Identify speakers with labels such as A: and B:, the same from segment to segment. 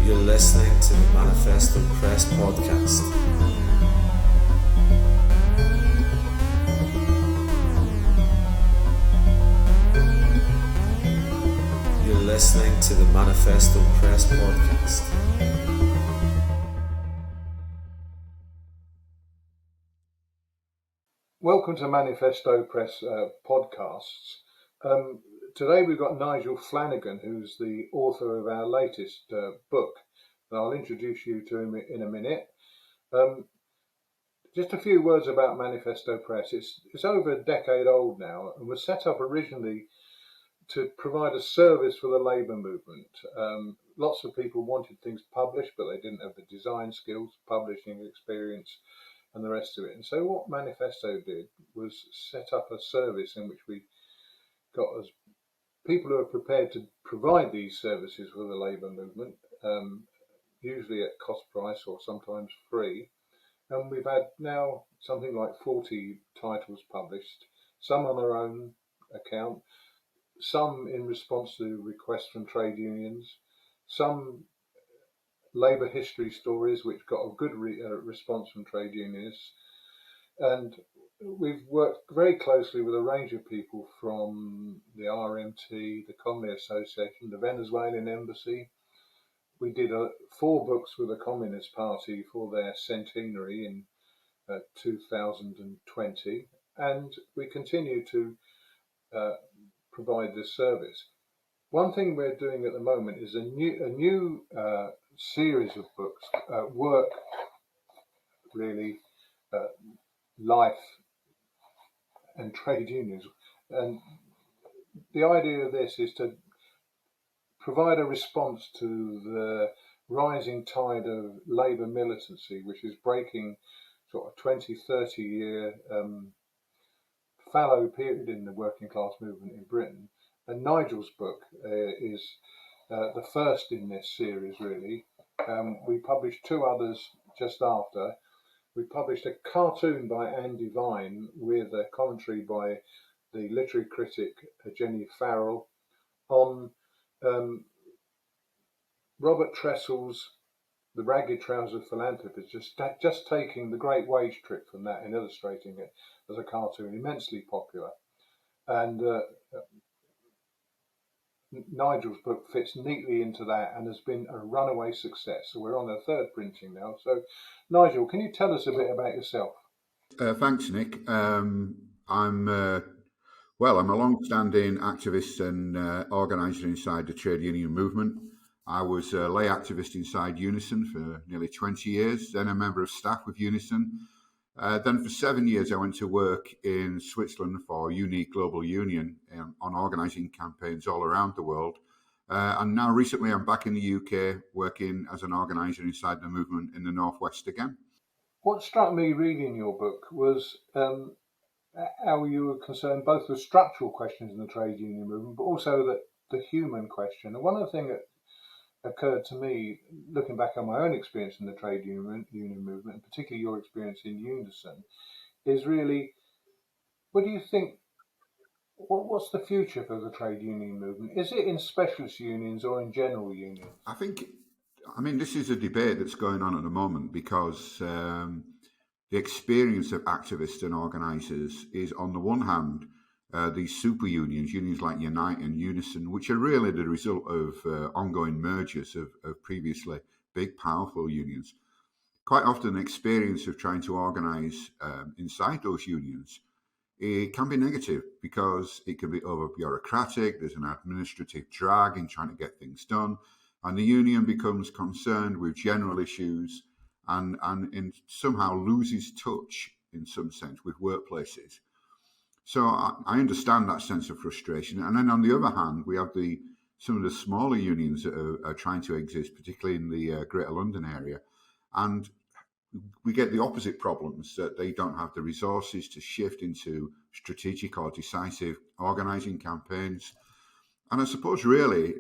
A: You're listening to the Manifesto Press podcast. You're listening to the Manifesto Press podcast.
B: Welcome to Manifesto Press podcasts. Today we've got Nigel Flanagan, who's the author of our latest book, and I'll introduce you to him in a minute. Just a few words about Manifesto Press. It's over a decade old now and was set up originally to provide a service for the labour movement. Lots of people wanted things published, but they didn't have the design skills, publishing experience, and the rest of it. And so what Manifesto did was set up a service in which we got as people who are prepared to provide these services for the labour movement, usually at cost price or sometimes free. And we've had now something like 40 titles published, some on our own account, some in response to requests from trade unions, some labour history stories which got a good response from trade unionists. And we've worked very closely with a range of people from the RMT, the Communist Association, the Venezuelan Embassy. We did 4 books with the Communist Party for their centenary in 2020, and we continue to provide this service. One thing we're doing at the moment is a new series of books, work, really, life and trade unions. And the idea of this is to provide a response to the rising tide of labour militancy, which is breaking sort of 20, 30-year fallow period in the working class movement in Britain. And Nigel's book is the first in this series, really. We published 2 others just after. We published a cartoon by Anne Devine with a commentary by the literary critic Jenny Farrell on Robert Tressel's The Ragged Trouser Philanthropist, just taking the Great Wage Trick from that and illustrating it as a cartoon, immensely popular. And Nigel's book fits neatly into that and has been a runaway success. So we're on the 3rd printing now. So, Nigel, can you tell us a bit about yourself?
C: Thanks, Nick. I'm a long-standing activist and organiser inside the trade union movement. I was a lay activist inside Unison for nearly 20 years, then a member of staff with Unison. Then for 7 years, I went to work in Switzerland for Unique Global Union on organising campaigns all around the world. And now recently, I'm back in the UK working as an organiser inside the movement in the Northwest again.
B: What struck me reading your book was how you were concerned both with structural questions in the trade union movement, but also the human question. And one of the things that occurred to me, looking back on my own experience in the trade union movement, and particularly your experience in Unison, is really, what do you think, what's the future for the trade union movement? Is it in specialist unions or in general unions?
C: This is a debate that's going on at the moment because the experience of activists and organisers is, on the one hand, these super unions like Unite and Unison, which are really the result of ongoing mergers of previously big, powerful unions. Quite often, the experience of trying to organise inside those unions, it can be negative because it can be over-bureaucratic, there's an administrative drag in trying to get things done, and the union becomes concerned with general issues and somehow loses touch, in some sense, with workplaces. So I understand that sense of frustration. And then on the other hand, we have some of the smaller unions that are trying to exist, particularly in the Greater London area. And we get the opposite problems, that they don't have the resources to shift into strategic or decisive organising campaigns. And I suppose really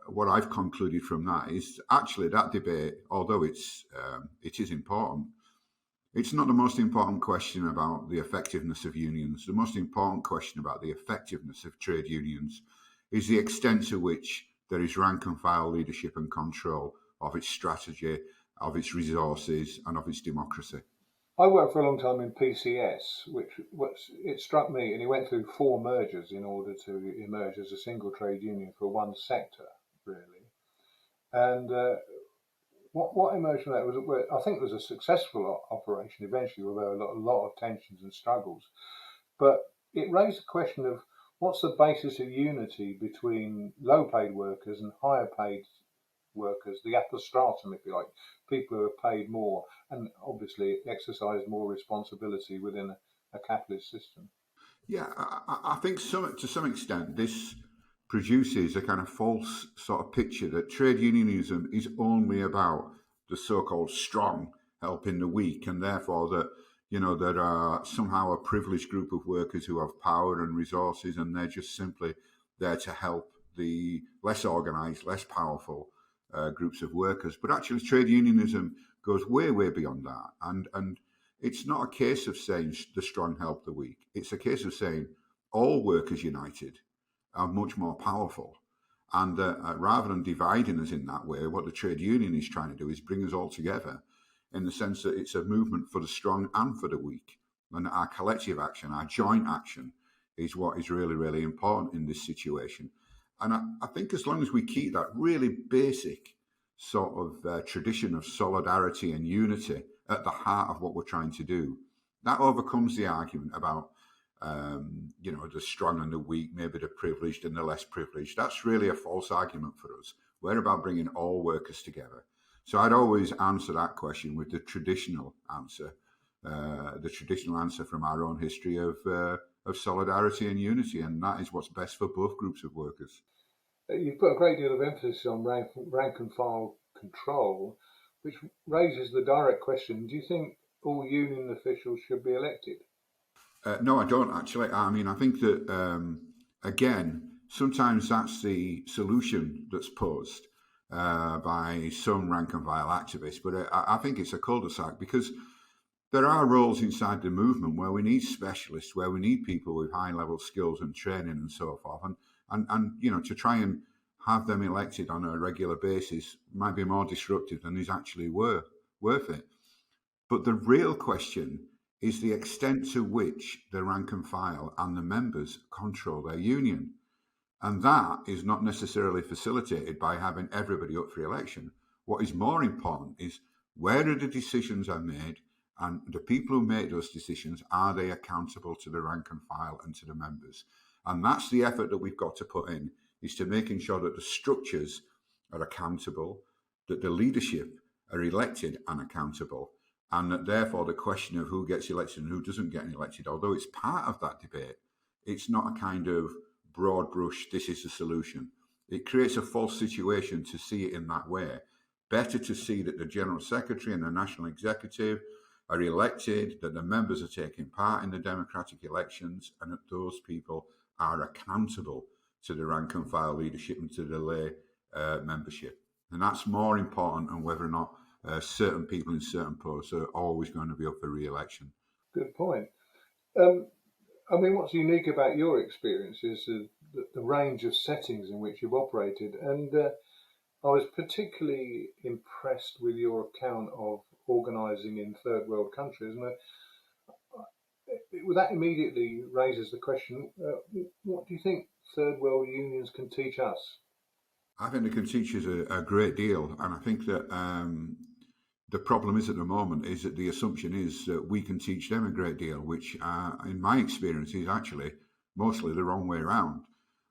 C: what I've concluded from that is actually that debate, although it is important, it's not the most important question about the effectiveness of unions. The most important question about the effectiveness of trade unions is the extent to which there is rank and file leadership and control of its strategy, of its resources, and of its democracy.
B: I worked for a long time in PCS, it struck me, and it went through 4 mergers in order to emerge as a single trade union for one sector, really. And what emerged from that was, I think, it was a successful operation eventually, although a lot of tensions and struggles. But it raised the question of what's the basis of unity between low-paid workers and higher-paid workers, the upper stratum, if you like, people who are paid more and obviously exercise more responsibility within a capitalist system.
C: Yeah, I think to some extent this produces a kind of false sort of picture that trade unionism is only about the so-called strong helping the weak, and therefore that there are somehow a privileged group of workers who have power and resources, and they're just simply there to help the less organised, less powerful groups of workers. But actually, trade unionism goes way, way beyond that, and it's not a case of saying the strong help the weak. It's a case of saying all workers united are much more powerful. And rather than dividing us in that way, what the trade union is trying to do is bring us all together in the sense that it's a movement for the strong and for the weak. And our collective action, our joint action, is what is really, really important in this situation. And I think as long as we keep that really basic sort of tradition of solidarity and unity at the heart of what we're trying to do, that overcomes the argument about the strong and the weak, maybe the privileged and the less privileged. That's really a false argument for us. We're about bringing all workers together. So I'd always answer that question with the traditional answer from our own history of solidarity and unity, and that is what's best for both groups of workers.
B: You've put a great deal of emphasis on rank and file control, which raises the direct question: do you think all union officials should be elected?
C: No, I don't actually. I mean, I think that, again, sometimes that's the solution that's posed by some rank and file activists, but I think it's a cul-de-sac because there are roles inside the movement where we need specialists, where we need people with high-level skills and training and so forth, and to try and have them elected on a regular basis might be more disruptive than is actually worth it. But the real question is the extent to which the rank and file and the members control their union. And that is not necessarily facilitated by having everybody up for election. What is more important is where the decisions are made, and the people who make those decisions, are they accountable to the rank and file and to the members? And that's the effort that we've got to put in, is to making sure that the structures are accountable, that the leadership are elected and accountable, and that therefore the question of who gets elected and who doesn't get elected, although it's part of that debate, it's not a kind of broad brush, this is the solution. It creates a false situation to see it in that way. Better to see that the General Secretary and the National Executive are elected, that the members are taking part in the democratic elections, and that those people are accountable to the rank and file leadership and to the lay membership. And that's more important than whether or not certain people in certain posts are always going to be up for re-election.
B: Good point. I mean, what's unique about your experience is the range of settings in which you've operated. And I was particularly impressed with your account of organising in third world countries. And that immediately raises the question, what do you think third world unions can teach us?
C: I think they can teach us a great deal. And I think that the problem is at the moment is that the assumption is that we can teach them a great deal, which in my experience is actually mostly the wrong way around.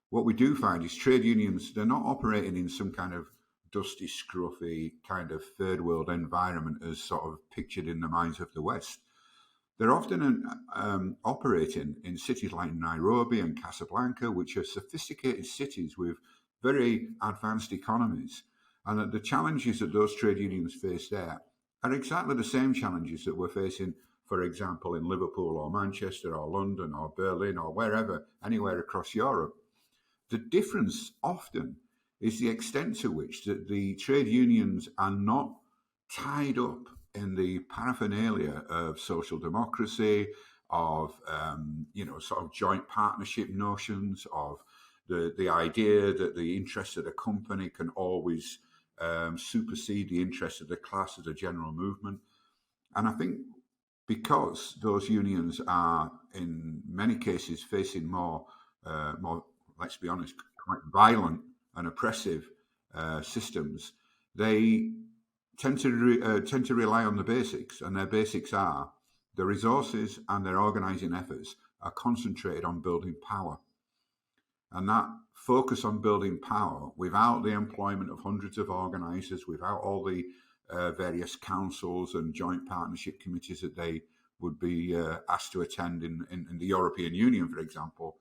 C: What we do find is trade unions, they're not operating in some kind of dusty, scruffy kind of third world environment as sort of pictured in the minds of the West. They're often operating in cities like Nairobi and Casablanca, which are sophisticated cities with very advanced economies. And that the challenges that those trade unions face there are exactly the same challenges that we're facing, for example, in Liverpool or Manchester or London or Berlin or wherever, anywhere across Europe. The difference often is the extent to which that the trade unions are not tied up in the paraphernalia of social democracy, of sort of joint partnership notions, of the idea that the interests of the company can always supersede the interests of the class as a general movement. And I think because those unions are in many cases facing more, let's be honest, quite violent and oppressive systems, they tend to rely on the basics, and their basics are the resources and their organising efforts are concentrated on building power. And that focus on building power without the employment of hundreds of organisers, without all the various councils and joint partnership committees that they would be asked to attend in the European Union, for example,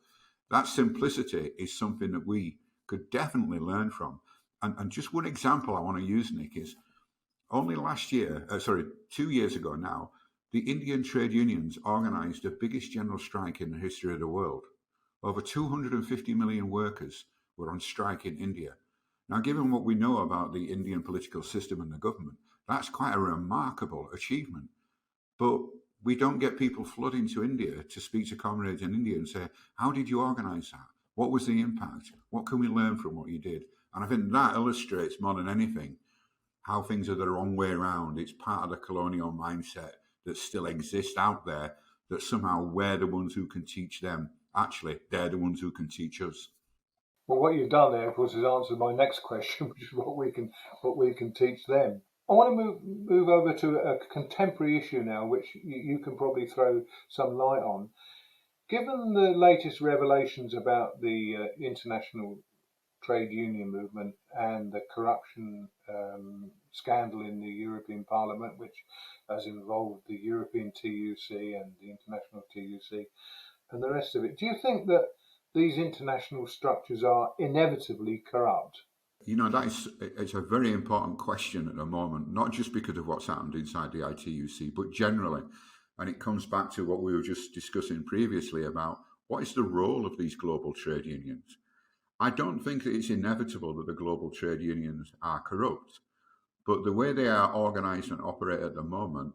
C: that simplicity is something that we could definitely learn from. And just one example I want to use, Nick, is only 2 years ago now, the Indian trade unions organised the biggest general strike in the history of the world. Over 250 million workers were on strike in India. Now, given what we know about the Indian political system and the government, that's quite a remarkable achievement. But we don't get people flooding to India to speak to comrades in India and say, how did you organise that? What was the impact? What can we learn from what you did? And I think that illustrates more than anything how things are the wrong way around. It's part of the colonial mindset that still exists out there, that somehow we're the ones who can teach them. Actually, they're the ones who can teach us.
B: Well, what you've done there, of course, is answered my next question, which is what we can teach them. I want to move over to a contemporary issue now, which you can probably throw some light on. Given the latest revelations about the international trade union movement and the corruption scandal in the European Parliament, which has involved the European TUC and the international TUC and the rest of it, do you think that these international structures are inevitably corrupt?
C: You know, it's a very important question at the moment, not just because of what's happened inside the ITUC, but generally. And it comes back to what we were just discussing previously about what is the role of these global trade unions. I don't think that it's inevitable that the global trade unions are corrupt, but the way they are organised and operate at the moment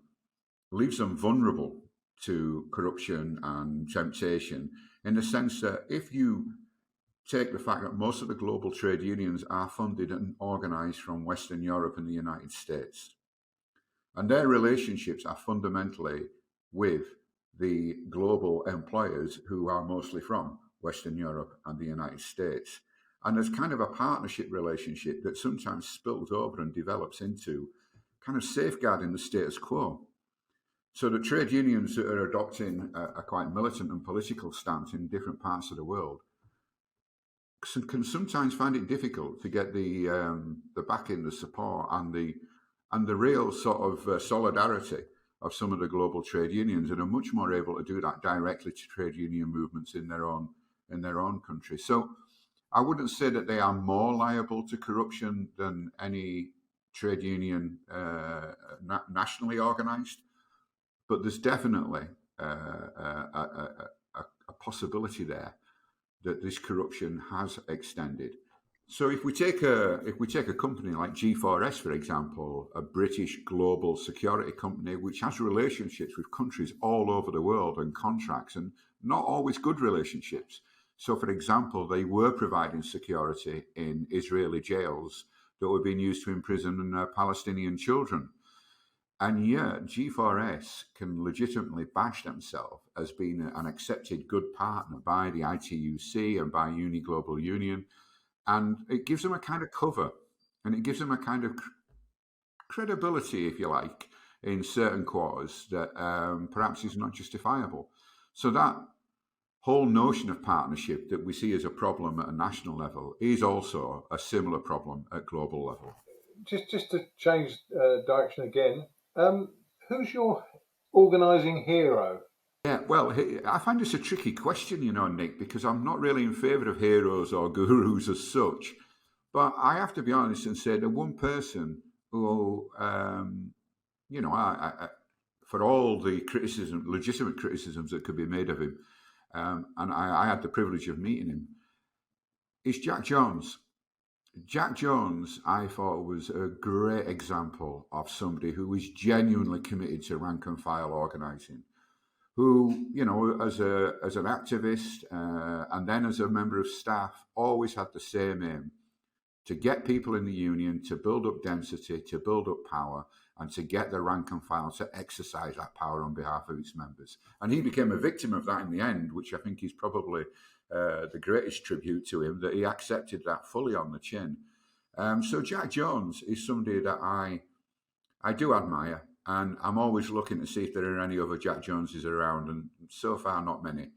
C: leaves them vulnerable to corruption and temptation, in the sense that if you take the fact that most of the global trade unions are funded and organised from Western Europe and the United States, and their relationships are fundamentally with the global employers who are mostly from Western Europe and the United States. And there's kind of a partnership relationship that sometimes spills over and develops into kind of safeguarding the status quo. So the trade unions that are adopting a quite militant and political stance in different parts of the world can sometimes find it difficult to get the backing, the support, and the real sort of solidarity of some of the global trade unions, and are much more able to do that directly to trade union movements in their own country. So I wouldn't say that they are more liable to corruption than any trade union nationally organised, but there's definitely a possibility there that this corruption has extended. So if we take a company like G4S, for example, a British global security company which has relationships with countries all over the world and contracts, and not always good relationships. So, for example, they were providing security in Israeli jails that were being used to imprison Palestinian children. And yet G4S can legitimately bash themselves as being an accepted good partner by the ITUC and by Uni Global Union. And it gives them a kind of cover, and it gives them a kind of credibility, if you like, in certain quarters that perhaps is not justifiable. So that whole notion of partnership that we see as a problem at a national level is also a similar problem at global level.
B: Just to change direction again, who's your organising hero?
C: Yeah, well, I find this a tricky question, Nick, because I'm not really in favour of heroes or gurus as such. But I have to be honest and say that one person who, for all the legitimate criticisms that could be made of him, and I had the privilege of meeting him, is Jack Jones. Jack Jones, I thought, was a great example of somebody who was genuinely committed to rank and file organising, who, as an activist and then as a member of staff, always had the same aim: to get people in the union, to build up density, to build up power, and to get the rank and file to exercise that power on behalf of its members. And he became a victim of that in the end, which I think is probably the greatest tribute to him, that he accepted that fully on the chin. So Jack Jones is somebody that I do admire, and I'm always looking to see if there are any other Jack Joneses around, and so far not many.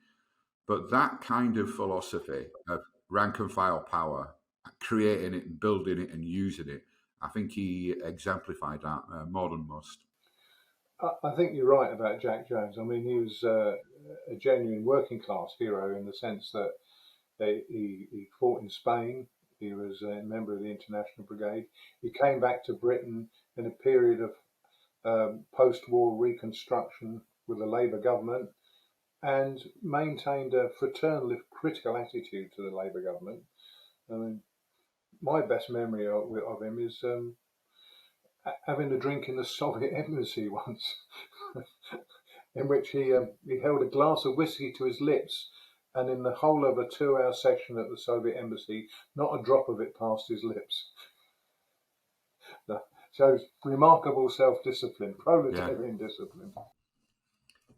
C: But that kind of philosophy of rank and file power, creating it and building it and using it, I think he exemplified that more than most.
B: I think you're right about Jack Jones. I mean, he was a genuine working class hero in the sense that he fought in Spain. He was a member of the International Brigade. He came back to Britain in a period of post-war reconstruction with the Labour government, and maintained a fraternal, if critical, attitude to the Labour government. I mean, my best memory of him is having a drink in the Soviet embassy once, in which he held a glass of whiskey to his lips, and in the whole of a 2-hour session at the Soviet embassy, not a drop of it passed his lips. Shows remarkable self-discipline, proletarian discipline.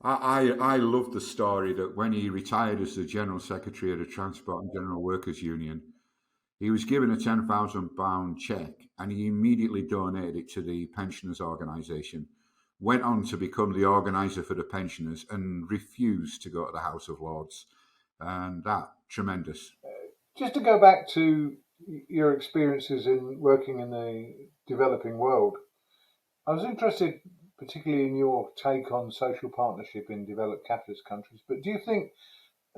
C: I love the story that when he retired as the General Secretary of the Transport and General Workers Union, he was given a £10,000 cheque and he immediately donated it to the pensioners' organisation, went on to become the organiser for the pensioners and refused to go to the House of Lords. And that, tremendous.
B: Just to go back to your experiences in working in the developing world, I was interested particularly in your take on social partnership in developed capitalist countries. But do you think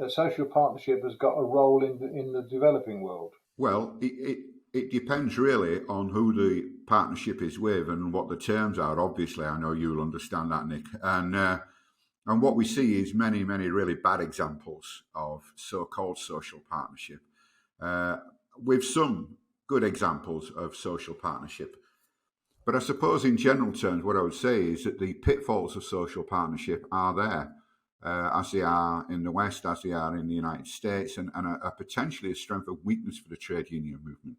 B: social partnership has got a role in the developing world?
C: Well, it depends really on who the partnership is with and what the terms are. Obviously, I know you'll understand that, Nick. And what we see is many really bad examples of so-called social partnership, with some good examples of social partnership. But I suppose in general terms, what I would say is that the pitfalls of social partnership are there, as they are in the West, as they are in the United States, and are potentially a strength of weakness for the trade union movement.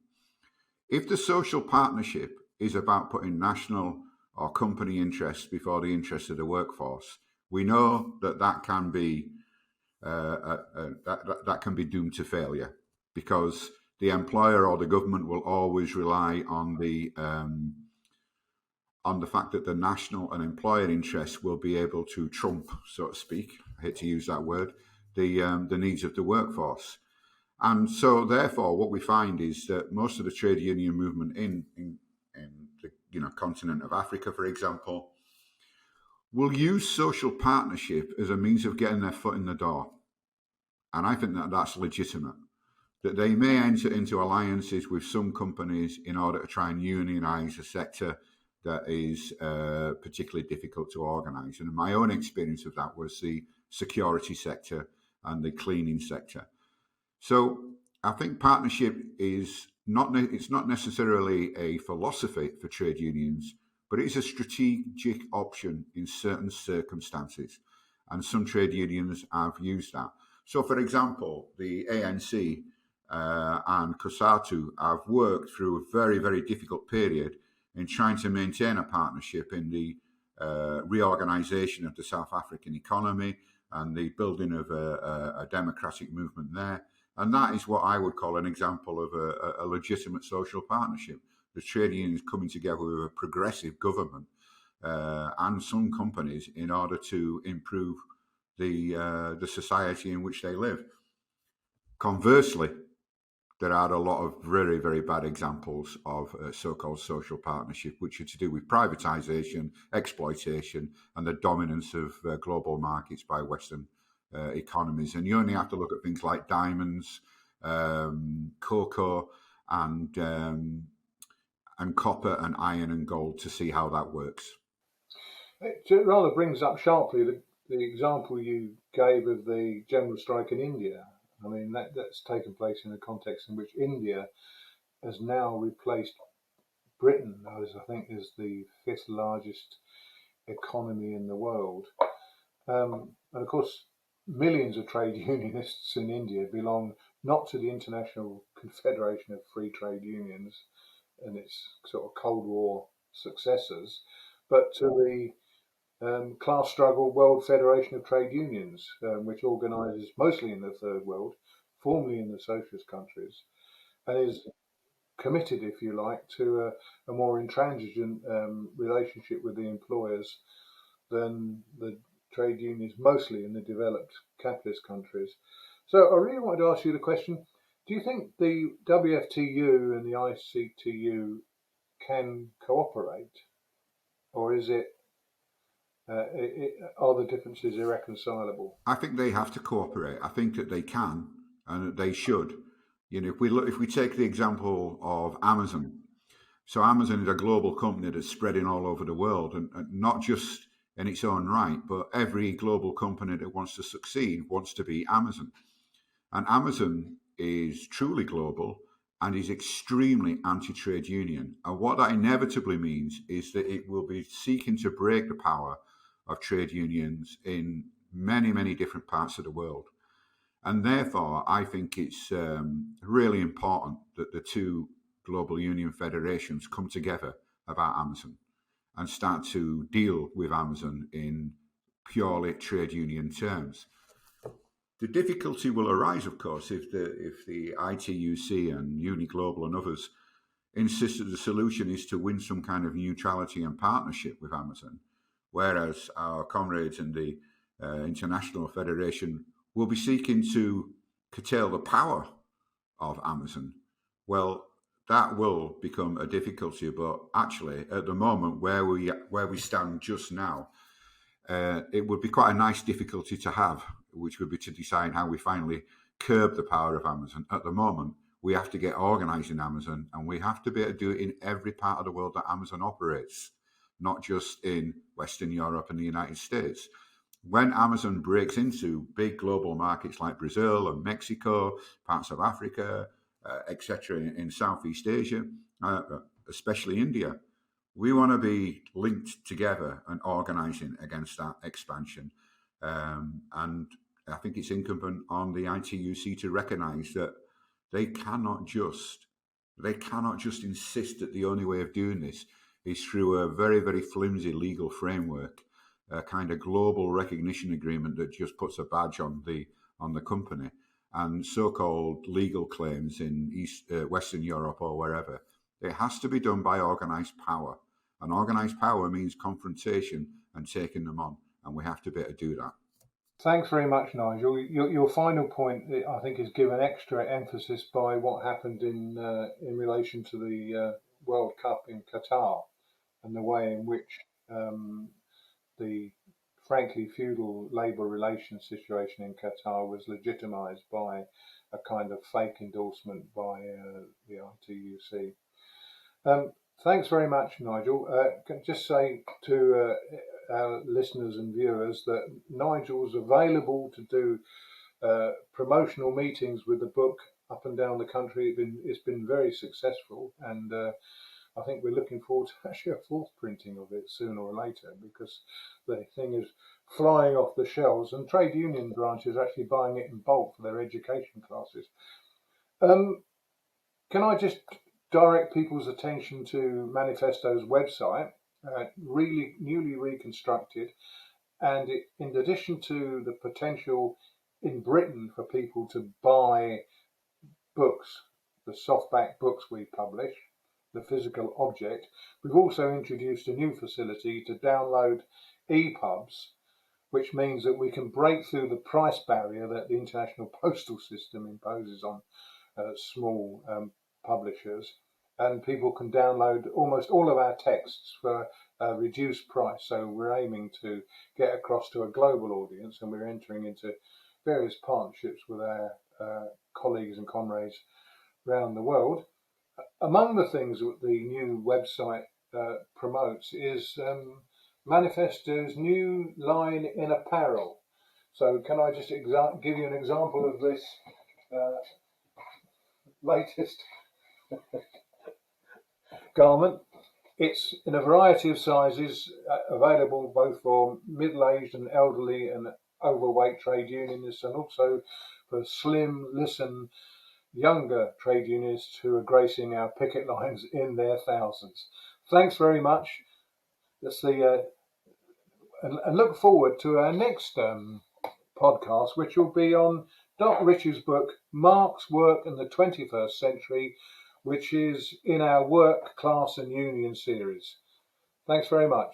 C: If the social partnership is about putting national or company interests before the interests of the workforce, we know that can be that can be doomed to failure, because the employer or the government will always rely on the fact that the national and employer interests will be able to trump, so to speak, I hate to use that word, the needs of the workforce. And so, therefore, what we find is that most of the trade union movement in the continent of Africa, for example, will use social partnership as a means of getting their foot in the door. And I think that that's legitimate. That they may enter into alliances with some companies in order to try and unionise a sector that is particularly difficult to organise. And my own experience of that was the security sector and the cleaning sector. So I think partnership is it's not necessarily a philosophy for trade unions, but it is a strategic option in certain circumstances. And some trade unions have used that. So, for example, the ANC and COSATU have worked through a very, very difficult period in trying to maintain a partnership in the reorganisation of the South African economy and the building of a democratic movement there. And that is what I would call an example of a legitimate social partnership. The trade unions coming together with a progressive government and some companies in order to improve the society in which they live. Conversely, there are a lot of very, very bad examples of so-called social partnership, which are to do with privatisation, exploitation, and the dominance of global markets by Western economies. And you only have to look at things like diamonds, cocoa, and copper and iron and gold to see how that works.
B: It rather brings up sharply the example you gave of the general strike in India. I mean, that's taken place in a context in which India has now replaced Britain as, I think, is the 5th largest economy in the world. And of course, millions of trade unionists in India belong not to the International Confederation of Free Trade Unions and its sort of Cold War successors, but to the class struggle World Federation of Trade Unions, which organises mostly in the Third World, formerly in the socialist countries, and is committed, if you like, to a more intransigent relationship with the employers than the trade unions, mostly in the developed capitalist countries. So I really wanted to ask you the question, do you think the WFTU and the ICTU can cooperate, or is it, are the differences irreconcilable?
C: I think they have to cooperate. I think that they can and that they should. If we take the example of Amazon, so Amazon is a global company that's spreading all over the world, and not just in its own right, but every global company that wants to succeed wants to be Amazon. And Amazon is truly global and is extremely anti-trade union. And what that inevitably means is that it will be seeking to break the power of trade unions in many, many different parts of the world. And therefore, I think it's really important that the two global union federations come together about Amazon and start to deal with Amazon in purely trade union terms. The difficulty will arise, of course, if the ITUC and Uniglobal and others insist that the solution is to win some kind of neutrality and partnership with Amazon, whereas our comrades in the International Federation will be seeking to curtail the power of Amazon. Well, that will become a difficulty, but actually, at the moment where we stand just now, it would be quite a nice difficulty to have, which would be to decide how we finally curb the power of Amazon. At the moment, we have to get organised in Amazon, and we have to be able to do it in every part of the world that Amazon operates, not just in Western Europe and the United States. When Amazon breaks into big global markets like Brazil and Mexico, parts of Africa, etc., in Southeast Asia, especially India, we want to be linked together and organising against that expansion. And I think it's incumbent on the ITUC to recognise that they cannot just insist that the only way of doing this is through a very, very flimsy legal framework, a kind of global recognition agreement that just puts a badge on the company, and so-called legal claims in Western Europe or wherever. It has to be done by organised power. And organised power means confrontation and taking them on, and we have to be able to do that.
B: Thanks very much, Nigel. Your final point, I think, is given extra emphasis by what happened in relation to the World Cup in Qatar and the way in which the frankly feudal labour relations situation in Qatar was legitimised by a kind of fake endorsement by the ITUC. Thanks very much, Nigel. Can I just say to our listeners and viewers that Nigel's available to do promotional meetings with the book up and down the country. It's been very successful, and I think we're looking forward to actually a fourth printing of it sooner or later, because the thing is flying off the shelves, and trade union branches are actually buying it in bulk for their education classes. Can I just direct people's attention to Manifesto's website, really newly reconstructed, and in addition to the potential in Britain for people to buy books, the softback books we publish, the physical object, we've also introduced a new facility to download EPUBs, which means that we can break through the price barrier that the international postal system imposes on small publishers, and people can download almost all of our texts for a reduced price. So we're aiming to get across to a global audience, and we're entering into various partnerships with our colleagues and comrades around the world. Among the things that the new website promotes is Manifesto's new line in apparel. So can I just give you an example of this latest garment? It's in a variety of sizes, available both for middle-aged and elderly and overweight trade unionists, and also for slim, listen, younger trade unionists who are gracing our picket lines in their thousands. Thanks very much. That's and look forward to our next podcast, which will be on Doc Rich's book, Marx Work in the 21st Century, which is in our Work, Class and Union series. Thanks very much.